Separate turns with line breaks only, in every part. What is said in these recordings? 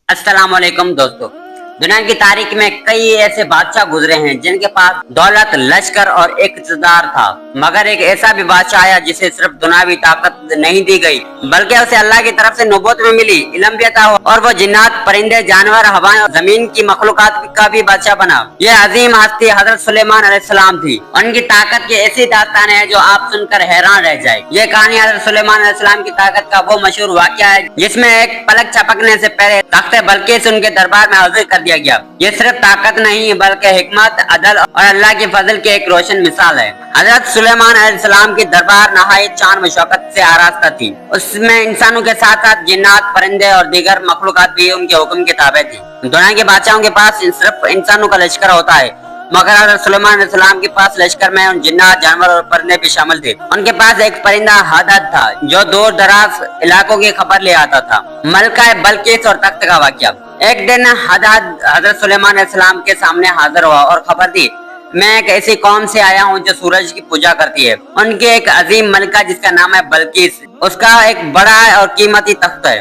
अस्सलाम वालेकुम दोस्तों। दुनिया की तारीख में कई ऐसे बादशाह गुजरे हैं जिनके पास दौलत, लश्कर और एक इक़्तिदार था, मगर एक ऐसा भी बादशाह आया जिसे सिर्फ दुनियावी ताकत नहीं दी गई बल्कि उसे अल्लाह की तरफ से नबूवत में मिली, इल्म भी अता हुआ और वो जिन्नात, परिंदे, जानवर, हवाएं और जमीन की मखलूकात का भी बादशाह बना। ये अजीम हस्ती हजरत सुलेमान अलैहिस्सलाम थी। उनकी ताकत की ऐसी दास्तान है जो आप सुनकर हैरान रह जाए। ये कहानी हजरत सुलेमान अलैहिस्सलाम की ताकत का वो मशहूर वाक़या है जिसमें एक पलक झपकने से पहले तख्ते बल्किस उनके दरबार में हाजिर कर दिया गया। ये सिर्फ ताकत नहीं बल्कि हिकमत, अदल और अल्लाह के फजल की एक रोशन मिसाल है। हजरत सुलेमान अलैहिस्सलाम की दरबार नहायत शान व शौकत से आरास्ता थी। उसमें इंसानों के साथ साथ जिन्नात, परिंदे और दीगर मखलूकात भी उनके हुक्म के ताबे थी। दुनिया के बादशाहों के पास सिर्फ इंसानों का लश्कर होता है, मगर हजरत सुलेमान अलैहिस्सलाम के पास लश्कर में उन जिन्नात, जानवर और परिंदे भी शामिल थे। उनके पास एक परिंदा हदद था जो दूर दराज इलाकों की खबर ले आता था। मलका बल्किस और तख्त का वाक़या। एक दिन हदद हजरत सुलेमान अलैहिस्सलाम के सामने हाजिर हुआ और खबर दी, मैं एक ऐसी कौम से आया हूँ जो सूरज की पूजा करती है। उनके एक अजीम मलका जिसका नाम है बल्किस, उसका एक बड़ा और कीमती तख्त है।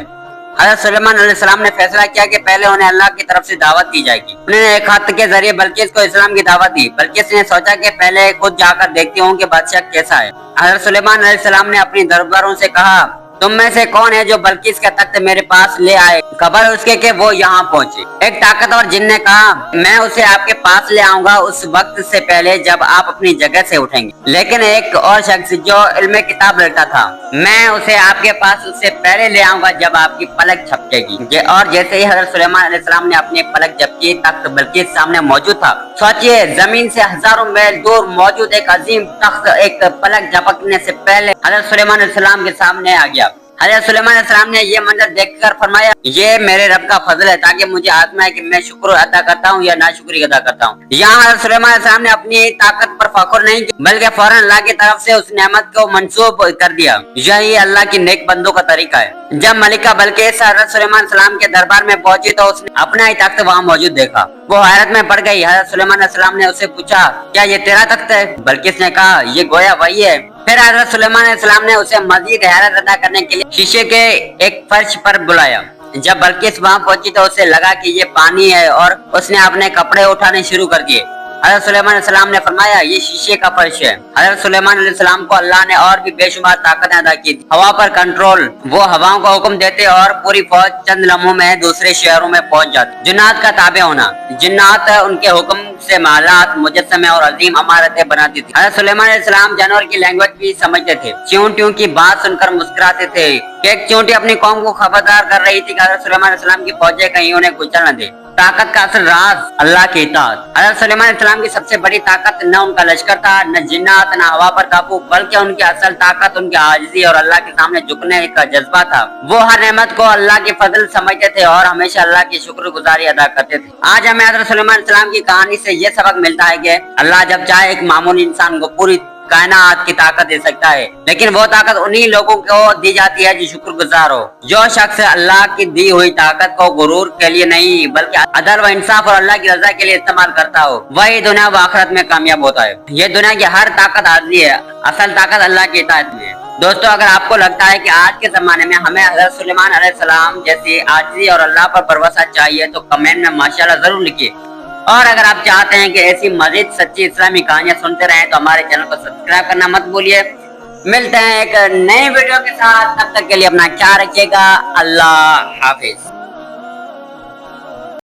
हज़रत सुलेमान अलैहिस्सलाम ने फैसला किया कि पहले उन्हें अल्लाह की तरफ से दावत दी जाएगी। उन्होंने एक खत के जरिए बल्किस को इस्लाम की दावत दी। बल्किस ने सोचा कि पहले खुद जाकर देखती हूँ कि बादशाह कैसा है। हज़रत सुलेमान अलैहिस्सलाम ने अपनी दरबारों से कहा, तुम में से कौन है जो बल्किस का तख्त मेरे पास ले आए? खबर उसके कि वो यहाँ पहुँचे। एक ताकतवर जिन ने कहा, मैं उसे आपके पास ले आऊंगा उस वक्त से पहले जब आप अपनी जगह से उठेंगे। लेकिन एक और शख्स जो इल्म किताब रखता था, मैं उसे आपके पास उससे पहले ले आऊंगा जब आपकी पलक झपकेगी। और जैसे ही हज़रत सुलेमान अलैहिस्सलाम ने अपनी पलक झपकी, तख्त बल्किस सामने मौजूद था। सोचिए, जमीन से हजारों मील दूर मौजूद एक अजीम तख्त एक पलक झपकने से पहले हज़रत सुलेमान अलैहिस्सलाम के सामने आ गया। हज़रत सुलेमान अलैहिस्सलाम ने ये मंजर देखकर फरमाया, ये मेरे रब का फजल है ताकि मुझे आज़मा है कि मैं शुक्र अदा करता हूँ या नाशुक्री अदा करता हूँ। यहाँ हज़रत सुलेमान अलैहिस्सलाम ने अपनी ताकत पर फख्र नहीं किया बल्कि फौरन अल्लाह की तरफ से उस नेमत को मंसूब कर दिया। यही अल्लाह की नेक बंदों का तरीका है। जब मलिका बल्किस हज़रत सुलेमान अलैहिस्सलाम के दरबार में पहुंची तो उसने अपना ही तख्त वहाँ मौजूद देखा। वो हैरत में पड़ गई। हज़रत सुलेमान अलैहिस्सलाम ने उससे पूछा, क्या ये तेरा तख्त है? बल्किस ने कहा, ये गोया वही है। फिर हज़रत सुलेमान अलैहिस्सलाम ने उसे मजीद हैरत अदा करने के लिए शीशे के एक फर्श पर बुलाया। जब बल्किस वहाँ पहुंची तो उसे लगा कि ये पानी है और उसने अपने कपड़े उठाने शुरू कर दिए। हज़रत सुलेमान अलैहिस्सलाम ने फरमाया, ये शीशे का फर्श है। हज़रत सुलेमान अलैहिस्सलाम को अल्लाह ने और भी बेशुमार ताकतें अदा की थी। हवा पर कंट्रोल, वो हवाओं का हुक्म देते और पूरी फौज चंद लम्हों में दूसरे शहरों में पहुंच जाती। जिन्नात का ताबे होना, जिन्नात उनके हुक्म से मालात, मुजस्समे और अजीम इमारतें बनाती थी। हज़रत सुलेमान अलैहिस्सलाम जानवर की लैंग्वेज भी समझते थे। चींटियों की बात सुनकर मुस्कुराते थे। एक चींटी अपनी कौम को खबरदार कर रही थी कि हज़रत सुलेमान अलैहिस्सलाम की फौजें कहीं उन्हें कुचल न दे। ताकत का असल राज अल्लाह की इताअत। हज़रत सुलेमान अलैहिस्सलाम की सबसे बड़ी ताकत न उनका लश्कर था, न जिन्नात, न हवा पर काबू, बल्कि उनकी असल ताकत उनकी आजिज़ी और अल्लाह के सामने झुकने का जज्बा था। वो हर नेमत को अल्लाह के फजल समझते थे और हमेशा अल्लाह की शुक्रगुजारी अदा करते थे। आज हमें हज़रत सुलेमान अलैहिस्सलाम की कहानी से ये सबक मिलता है कि अल्लाह जब चाहे एक मामूली इंसान को पूरी कायनात की ताकत दे सकता है, लेकिन वो ताकत उन्हीं लोगों को दी जाती है जो शुक्रगुजार हो। जो शख्स अल्लाह की दी हुई ताकत को गुरूर के लिए नहीं बल्कि अदल व इंसाफ और अल्लाह की रजा के लिए इस्तेमाल करता हो, वही दुनिया व आखिरत में कामयाब होता है। ये दुनिया की हर ताकत आर्जी है, असल ताकत अल्लाह की इताअत में है। दोस्तों, अगर आपको लगता है कि आज के जमाने में हमें हज़रत सुलेमान अलैहिस्सलाम जैसी आजिज़ी और अल्लाह पर भरोसा चाहिए तो कमेंट में माशाअल्लाह जरूर लिखिए। और अगर आप चाहते हैं कि ऐसी मज़ीद सच्ची इस्लामी कहानियां सुनते रहें तो हमारे चैनल को सब्सक्राइब करना मत भूलिए। मिलते हैं एक नए वीडियो के साथ, तब तक के लिए अपना ख्याल रखिएगा। अल्लाह हाफिज।